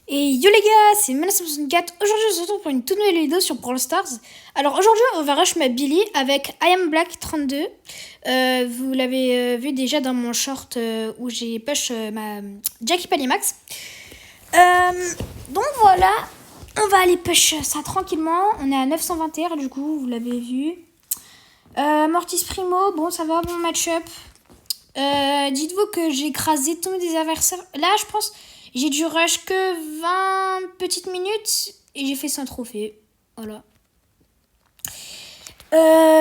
Et yo les gars, c'est Menace64. Aujourd'hui, on se retrouve pour une toute nouvelle vidéo sur Brawl Stars. Alors aujourd'hui, on va rush ma Billy avec I am Black 32. Vous l'avez vu déjà dans mon short où j'ai push ma Jackie Palimax. Donc voilà, on va aller push ça tranquillement. On est à 921 du coup, vous l'avez vu. Mortis Primo, bon ça va, bon match-up. Dites-vous que j'ai écrasé tous mes adversaires. Là, je pense, j'ai dû rush que 20 petites minutes et j'ai fait 100 trophées. Voilà.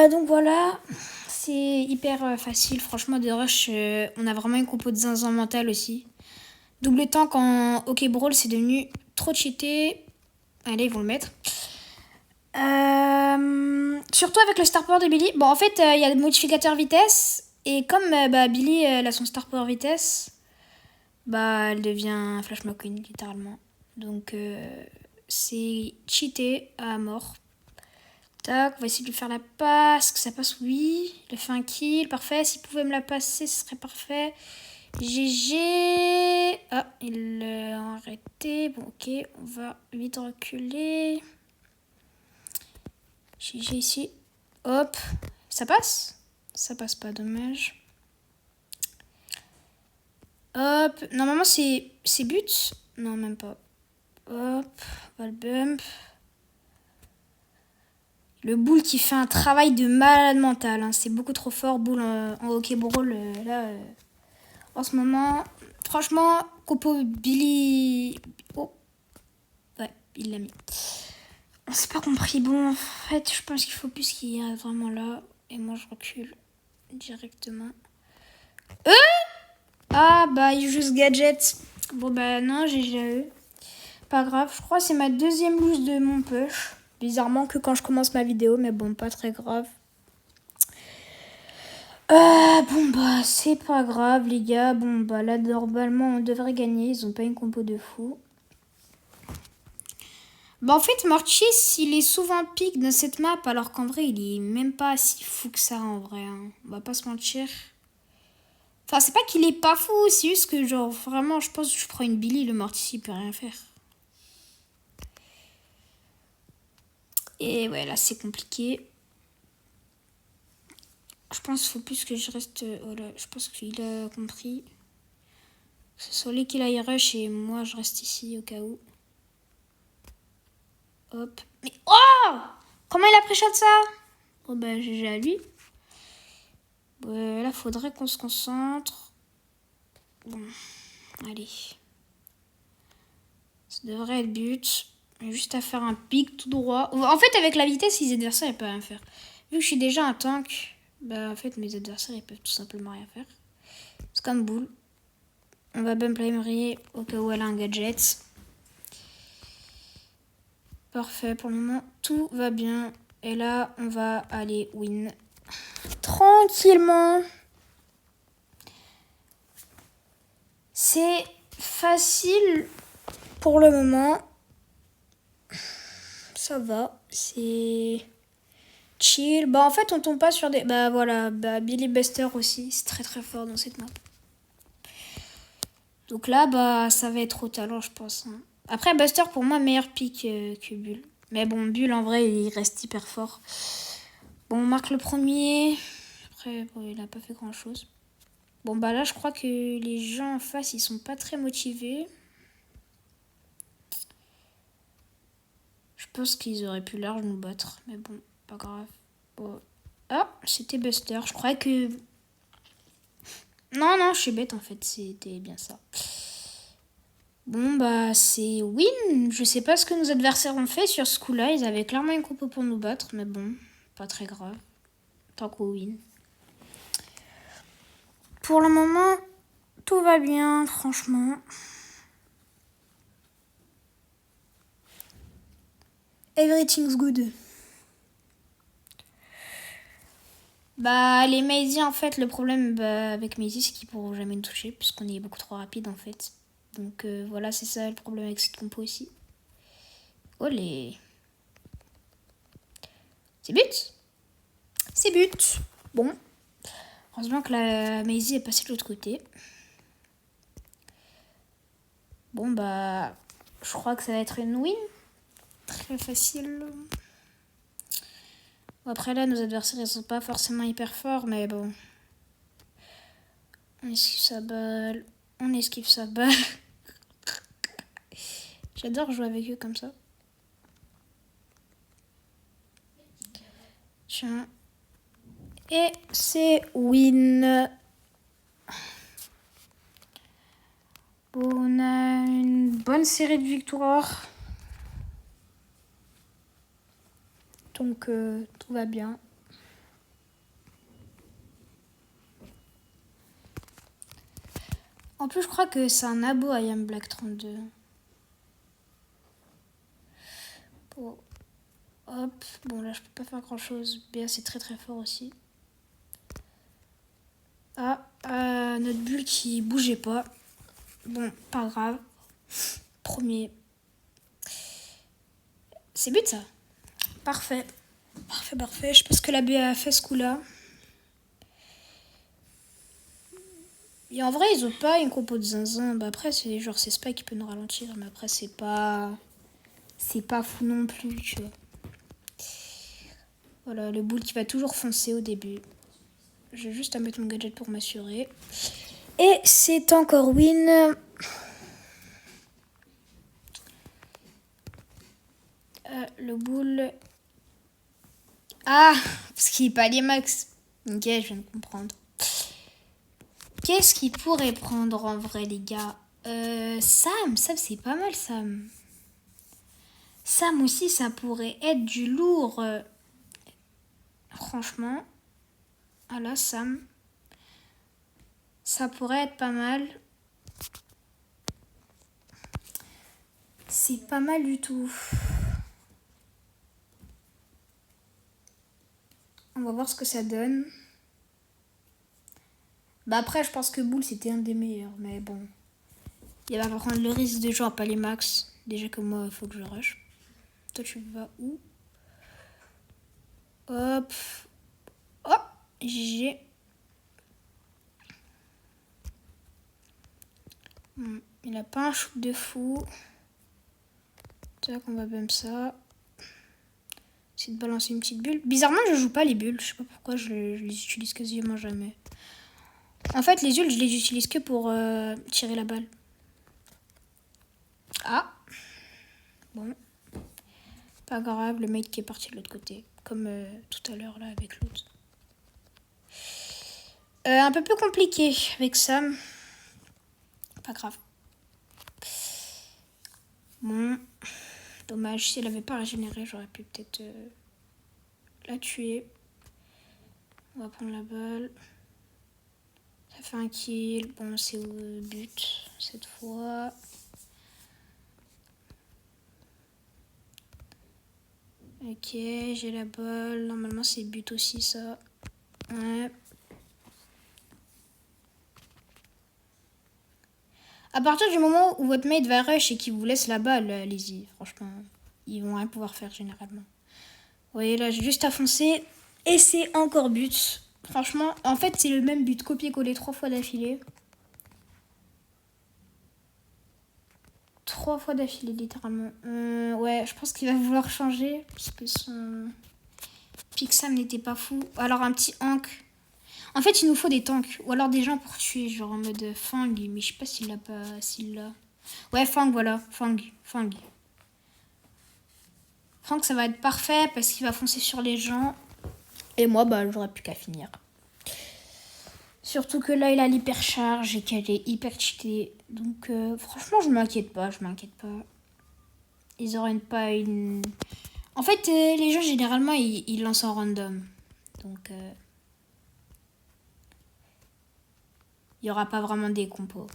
Donc voilà, c'est hyper facile. Franchement, de rush, on a vraiment une compo de zinzin mental aussi. Double tank en OK Brawl, c'est devenu trop cheaté. Allez, ils vont le mettre. Surtout avec le Star Power de Billy. Bon, en fait, il y a le modificateur vitesse. Et comme Billy elle a son Star Power vitesse, elle devient Flash McQueen, littéralement. Donc, c'est cheaté à mort. Tac, on va essayer de lui faire la passe. Que ça passe, oui. Il a fait un kill, parfait. S'il pouvait me la passer, ce serait parfait. GG. Ah, il l'a arrêté. Bon, ok, on va vite reculer. GG ici. Hop. Ça passe? Ça passe pas, dommage. Hop. Normalement, c'est but. Non, même pas. Hop. On va le bump. Le Bull qui fait un travail de malade mental. Hein. C'est beaucoup trop fort, Bull en hockey brawl. Là, en ce moment, franchement, compo Billy. Oh. Ouais, il l'a mis. On s'est pas compris. Bon, en fait, je pense qu'il faut plus qu'il reste vraiment là. Et moi, je recule directement. Ah, il joue ce gadget. Bon, non, j'ai déjà eu. Pas grave. Je crois que c'est ma deuxième loose de mon push. Bizarrement que quand je commence ma vidéo, mais bon, pas très grave. C'est pas grave, les gars. Là, normalement, on devrait gagner. Ils ont pas une compo de fou. En fait, Mortis, il est souvent pique dans cette map, alors qu'en vrai, il est même pas si fou que ça, en vrai. Hein. On va pas se mentir. Enfin, c'est pas qu'il est pas fou, c'est juste que, genre, vraiment, je pense que je prends une Billy, le Mortis, il peut rien faire. Et ouais, là, c'est compliqué. Je pense qu'il faut plus que je reste... Voilà, je pense qu'il a compris. Que ce soit lui qui aille rush et moi, je reste ici au cas où. Hop. Mais oh! Comment il a pré-shot ça? Bon, GG à lui. Là, faudrait qu'on se concentre. Bon, allez. Ça devrait être but. Juste à faire un pic tout droit. En fait, avec la vitesse, les adversaires, ils peuvent rien faire. Vu que je suis déjà un tank, en fait, mes adversaires, ils peuvent tout simplement rien faire. C'est comme Bull. On va bump la Emery au cas où elle a un gadget. Parfait, pour le moment, tout va bien. Et là, on va aller win. Tranquillement. C'est facile pour le moment. Ça va, c'est chill. En fait, on tombe pas sur des... Billy Buster aussi, c'est très très fort dans cette map. Donc là, ça va être au talent, je pense. Hein. Après, Buster, pour moi, meilleur pick que Bull. Mais bon, Bull, en vrai, il reste hyper fort. Bon, on marque le premier. Après, il n'a pas fait grand-chose. Là, je crois que les gens en face, ils sont pas très motivés. Je pense qu'ils auraient pu large nous battre. Mais bon, pas grave. Bon. Ah, c'était Buster. Je croyais que... Non, je suis bête en fait. C'était bien ça. C'est win. Je sais pas ce que nos adversaires ont fait sur ce coup-là. Ils avaient clairement une compo pour nous battre. Mais bon, pas très grave. Tant qu'on win. Pour le moment, tout va bien, franchement. Everything's good. Les Maisie, en fait, le problème avec Maisie, c'est qu'ils pourront jamais nous toucher, puisqu'on est beaucoup trop rapide, en fait. Donc voilà, c'est ça le problème avec cette compo ici. Olé. C'est but. C'est but. Bon. Heureusement que la Maisie est passée de l'autre côté. Je crois que ça va être une win. Très facile. Après là, nos adversaires, ils sont pas forcément hyper forts, mais bon. On esquive sa balle. On esquive sa balle. J'adore jouer avec eux comme ça. Tiens. Et c'est win. Bon, on a une bonne série de victoires. Donc tout va bien. En plus, je crois que c'est un abo I Am Black 32. Bon. Hop. Bon, là, je peux pas faire grand chose. BA, c'est très très fort aussi. Ah, notre bulle qui bougeait pas. Bon, pas grave. Premier. C'est but ça. Parfait. Parfait. Je sais pas ce que la BA a fait ce coup-là. Et en vrai, ils ont pas une compo de zinzin. Bah après, c'est genre c'est Spike qui peut nous ralentir. Mais après, c'est pas fou non plus, tu vois. Voilà, le boule qui va toujours foncer au début. J'ai juste à mettre mon gadget pour m'assurer. Et c'est encore win. Le boule. Ah, parce qu'il est pas les max. Ok, je viens de comprendre. Qu'est-ce qu'il pourrait prendre en vrai, les gars? Sam, c'est pas mal, Sam. Sam aussi, ça pourrait être du lourd. Franchement. Ah là, Sam. Ça pourrait être pas mal. C'est pas mal du tout. On va voir ce que ça donne. Bah après, je pense que Bull, c'était un des meilleurs. Mais bon. Il va pas prendre le risque de jouer à pas les max. Déjà que moi, il faut que je rush. Toi, tu vas où? Hop. Oh, GG. Il a pas un shoot de fou. Tac, on va même ça. Essayer de balancer une petite bulle. Bizarrement, je joue pas les bulles. Je sais pas pourquoi, je les utilise quasiment jamais. En fait, les bulles, je les utilise que pour tirer la balle. Ah. Bon. Pas grave, le mate qui est parti de l'autre côté. Comme tout à l'heure, là, avec l'autre. Un peu plus compliqué avec Sam. Pas grave. Bon. Dommage, si elle avait pas régénéré, j'aurais pu peut-être la tuer. On va prendre la balle. Ça fait un kill. Bon, c'est au but cette fois. Ok, j'ai la balle. Normalement, c'est but aussi, ça. Ouais. À partir du moment où votre mate va rush et qu'il vous laisse la balle, allez-y. Franchement, ils vont rien pouvoir faire généralement. Vous voyez là, j'ai juste à foncer. Et c'est encore but. Franchement, en fait, c'est le même but. Copier-coller 3 fois d'affilée. 3 fois d'affilée, littéralement. Ouais, je pense qu'il va vouloir changer. Parce que son Pixam n'était pas fou. Alors, un petit Hank. En fait, il nous faut des tanks. Ou alors des gens pour tuer. Genre en mode Fang. Mais je sais pas s'il l'a pas. S'il l'a. Ouais, Fang, voilà. Fang. Franck, ça va être parfait parce qu'il va foncer sur les gens. Et moi, bah, j'aurais plus qu'à finir. Surtout que là, il a l'hypercharge et qu'elle est hyper cheatée. Donc, franchement, je m'inquiète pas. Ils auraient pas une... En fait, les gens, généralement, ils lancent en random. Donc, il n'y aura pas vraiment des compos.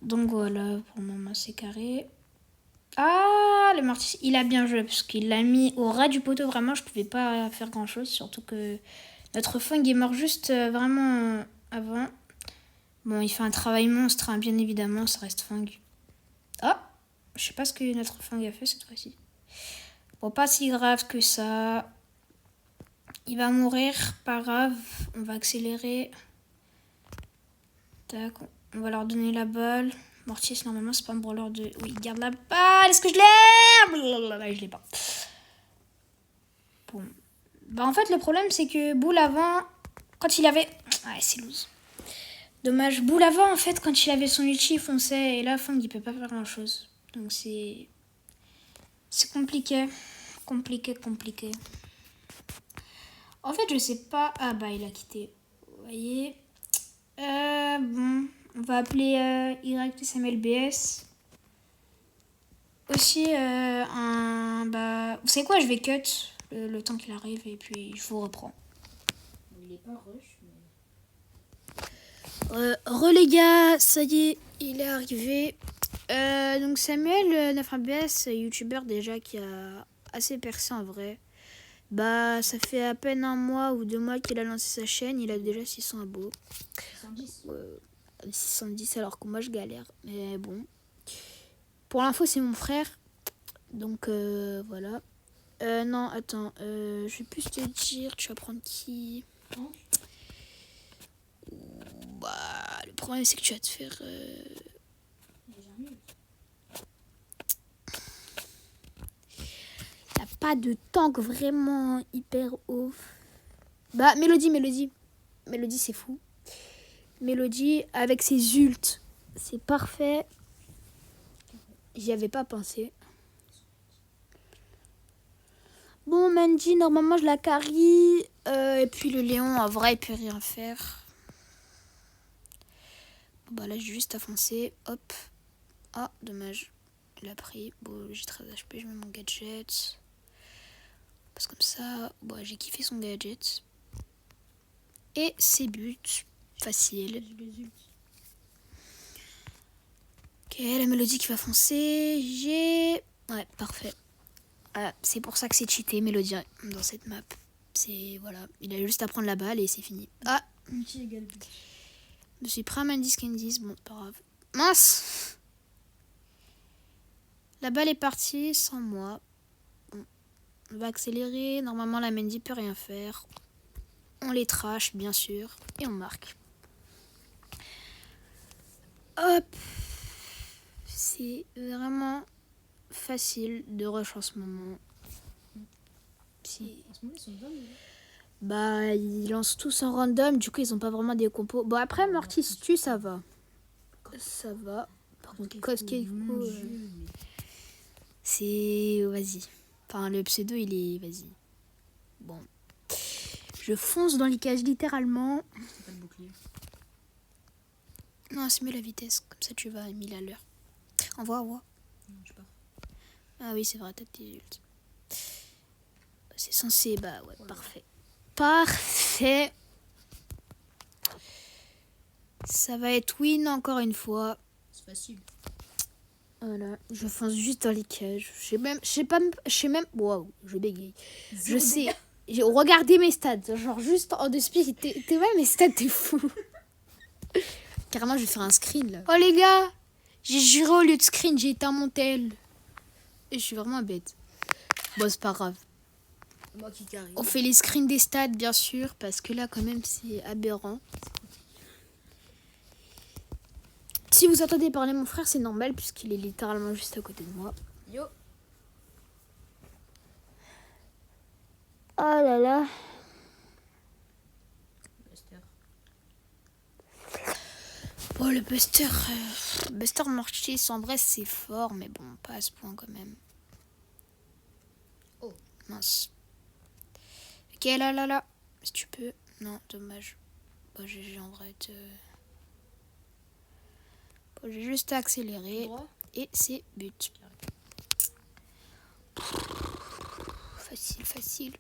Donc, voilà, pour le moment, c'est carré. Ah, le mortier, il a bien joué parce qu'il l'a mis au ras du poteau. Vraiment, je pouvais pas faire grand chose. Surtout que notre Fang est mort juste vraiment avant. Bon, il fait un travail monstre, hein, bien évidemment, ça reste Fang. Ah, je sais pas ce que notre Fang a fait cette fois-ci. Bon, pas si grave que ça. Il va mourir, pas grave. On va accélérer. Tac, On va leur donner la balle. Mortis, normalement, c'est pas un brawler de... Oui, garde la balle. Est-ce que je l'ai? Blablabla, je l'ai pas. Bon. Bah, en fait, le problème, c'est que Boule avant, quand il avait... Ouais, c'est loose. Dommage. Boule avant, en fait, quand il avait son ulti, il fonçait. Et là, Fang, il peut pas faire grand-chose. Donc, c'est... C'est compliqué. Compliqué. En fait, je sais pas... Ah, bah, il a quitté. Vous voyez. Bon... On va appeler YTSMLBS. Aussi, bah, vous savez quoi, je vais cut le temps qu'il arrive et puis je vous reprends. Il est pas rush, Mais... les gars, ça y est, il est arrivé. Donc Samuel, 9ABS, youtubeur déjà qui a assez percé en vrai. Bah, ça fait à peine 1 mois ou 2 mois qu'il a lancé sa chaîne, il a déjà 600 abos. 610. 610 alors que moi je galère, mais bon. Pour l'info, c'est mon frère. Donc voilà. Non, attends. Je vais plus te dire. Tu vas prendre qui? Bah, le problème, c'est que tu vas te faire... T'as pas de tank vraiment hyper haut. Bah, Mélodie. Mélodie, c'est fou. Mélodie, avec ses ults, c'est parfait. J'y avais pas pensé. Bon, Mandy, normalement, je la carry. Et puis le Léon, en vrai, il peut rien faire. Bah là, j'ai juste à foncer. Hop. Ah, dommage. Il a pris. Bon, j'ai 13 HP, je mets mon gadget. Parce que comme ça, bon, j'ai kiffé son gadget. Et ses buts. Facile. Ok, la Mélodie qui va foncer. J'ai... Ouais, parfait. C'est pour ça que c'est cheaté, Mélodie, dans cette map. C'est... Voilà. Il a juste à prendre la balle et c'est fini. Ah, Multi égale. je suis prêt à Mandy Candice. Bon, c'est pas grave. Mince! La balle est partie sans moi. Bon. On va accélérer. Normalement, la Mandy peut rien faire. On les trash, bien sûr. Et on marque. Hop! C'est vraiment facile de rush en ce moment. En ce moment, ils sont dingues. Bah, ils lancent tous en random. Du coup, ils ont pas vraiment des compos. Bon, après, Mortis tue, ça va. Ça va. Par contre, Koskeko, c'est... Vas-y. Enfin, le pseudo, il est... Vas-y. Bon. Je fonce dans les cages, littéralement. C'est pas le bouclier. Non, c'est mieux la vitesse. Comme ça, tu vas à 1000 à l'heure. Envoie. Non, je pars. Ah oui, c'est vrai, t'as tes ults. C'est censé... Bah ouais, parfait. Parfait. Ça va être win encore une fois. C'est facile. Voilà, je fonce juste dans les cages. Je sais même. Waouh, je bégaye. Je sais. J'ai regardé mes stats. Genre, juste en dessous, t'es ouais, mes stats, t'es fou. Carrément, je vais faire un screen là. Oh les gars, j'ai juré au lieu de screen, j'ai éteint mon tel. Et je suis vraiment bête. Bon, c'est pas grave. Moi qui carry. On fait les screens des stats, bien sûr, parce que là, quand même, c'est aberrant. Si vous entendez parler mon frère, c'est normal, puisqu'il est littéralement juste à côté de moi. Yo. Oh là là. Buster. Oh, le Buster. Buster Mortis, en vrai, c'est fort, mais bon, pas à ce point quand même. Oh. Mince. Ok, là. Si tu peux. Non, dommage. Bon, GG en vrai. Bon, j'ai juste à accélérer. Droit. Et c'est but. Facile.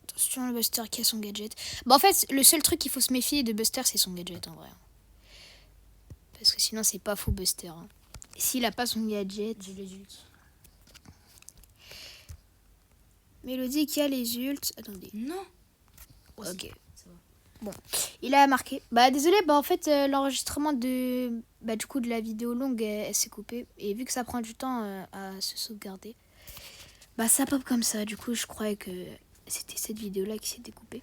Attention, le Buster qui a son gadget. Bon, en fait, le seul truc qu'il faut se méfier de Buster, c'est son gadget en vrai. Parce que sinon, c'est pas fou Buster. Hein. S'il a pas son gadget. J'ai les ults. Mélodie qui a les ults. Attendez. Non. Oh, Ok. Ça va. Bon, il a marqué. Bah désolé, bah en fait l'enregistrement de du coup de la vidéo longue elle s'est coupée et vu que ça prend du temps à se sauvegarder, ça pop comme ça. Du coup, je croyais que c'était cette vidéo là qui s'était coupée.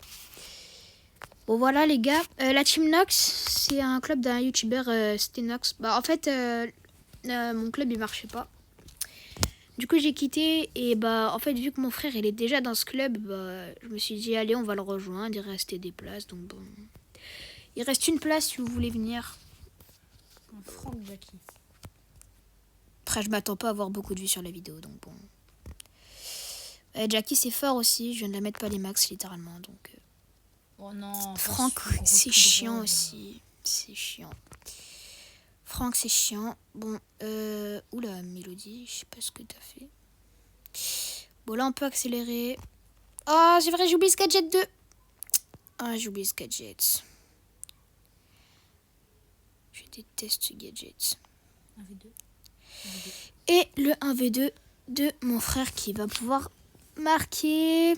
Bon voilà les gars, la Team Nox, c'est un club d'un youtubeur, c'était Nox. Bah en fait, mon club il marchait pas. Du coup j'ai quitté et bah en fait vu que mon frère il est déjà dans ce club, bah je me suis dit allez on va le rejoindre, il restait des places donc bon. Il reste une place si vous voulez venir. Un Franck Jackie. Après je m'attends pas à avoir beaucoup de vues sur la vidéo donc bon. Jackie c'est fort aussi, je viens de la mettre pas les max littéralement donc. Oh non. Franck c'est chiant aussi, c'est chiant. Franck c'est chiant. Bon, oula Mélodie, je sais pas ce que t'as fait. Bon là on peut accélérer. Ah c'est vrai j'ai oublié ce gadget 2. Ah j'ai oublié ce gadget. Je déteste ce gadget. 1v2. Et le 1v2 de mon frère qui va pouvoir marquer.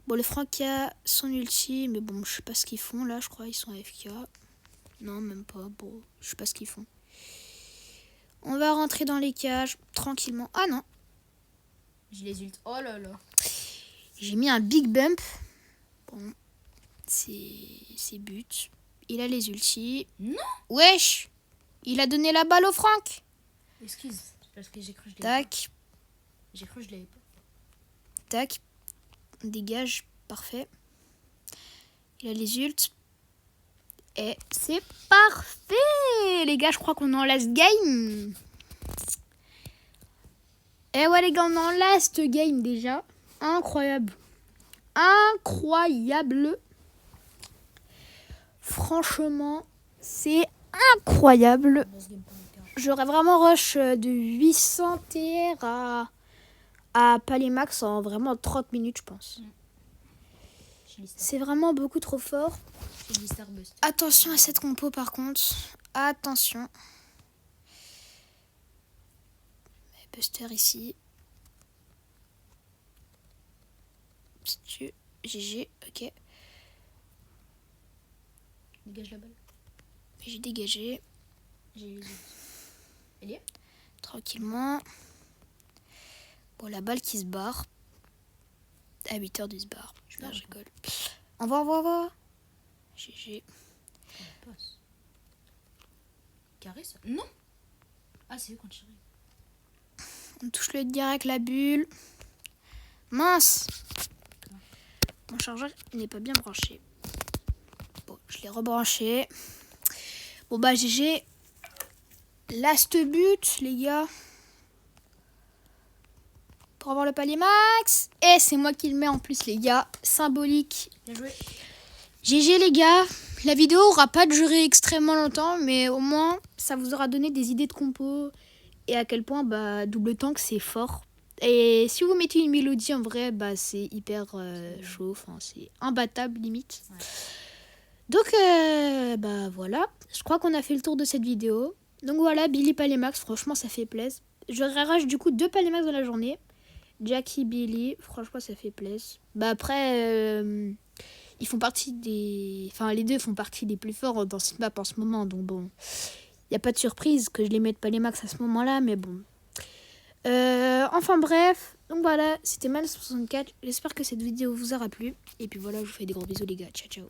Bon le Franck a son ulti mais bon je sais pas ce qu'ils font là, je crois ils sont AFK. Non même pas, bon je sais pas ce qu'ils font. On va rentrer dans les cages tranquillement. Ah non, J'ai les ults. Oh là là. j'ai mis un big bump. Bon, c'est but. Il a les ultis. Non. Wesh, il a donné la balle au Franck. Excuse. Parce que j'ai cru que je l'avais pas. Tac, J'ai cru que je l'avais pas. tac. Dégage, parfait. Il a les ults. Et c'est parfait. Les gars, je crois qu'on est en last game. Eh ouais les gars, on est en last game déjà. Incroyable. Incroyable. Franchement, c'est incroyable. Last game pour le cœur. J'aurais vraiment rush de 800 TR à Palimax en vraiment 30 minutes, je pense. J'ai les stars. C'est vraiment beaucoup trop fort. J'ai les star bust. Attention à cette compo par contre. Attention. Buster ici. GG, ok. Dégage la balle. J'ai dégagé J'ai les ults. Elle y est? tranquillement. Bon, la balle qui se barre. À 8h de se barre. Je Non, pars, je rigole. On va. GG. Elle passe. Carré ça? Non. Ah c'est eux qui ont tiré. On touche le direct, la bulle. Mince. Mon chargeur n'est pas bien branché. Bon, je l'ai rebranché. Bon bah GG. Last but, les gars. Pour avoir le palier max. Et c'est moi qui le mets en plus, les gars. Symbolique. Bien joué. GG, les gars. La vidéo aura pas duré extrêmement longtemps, mais au moins, ça vous aura donné des idées de compo. Et à quel point, bah, double tank, c'est fort. Et si vous mettez une mélodie, en vrai, bah, c'est hyper chaud. Enfin, c'est imbattable, limite. Ouais. Donc, bah, voilà. Je crois qu'on a fait le tour de cette vidéo. Donc voilà, Billy Palimax, franchement, ça fait plaisir. Je rarrache du coup 2 Palimax dans la journée. Jackie, Billy, franchement, ça fait plaisir. Bah, après, ils font partie des... Enfin, les deux font partie des plus forts dans cette map en ce moment. Donc bon, il n'y a pas de surprise que je les mette Palimax à ce moment-là, mais bon. Enfin bref, donc voilà, c'était Mal64. J'espère que cette vidéo vous aura plu. Et puis voilà, je vous fais des gros bisous les gars. Ciao, ciao.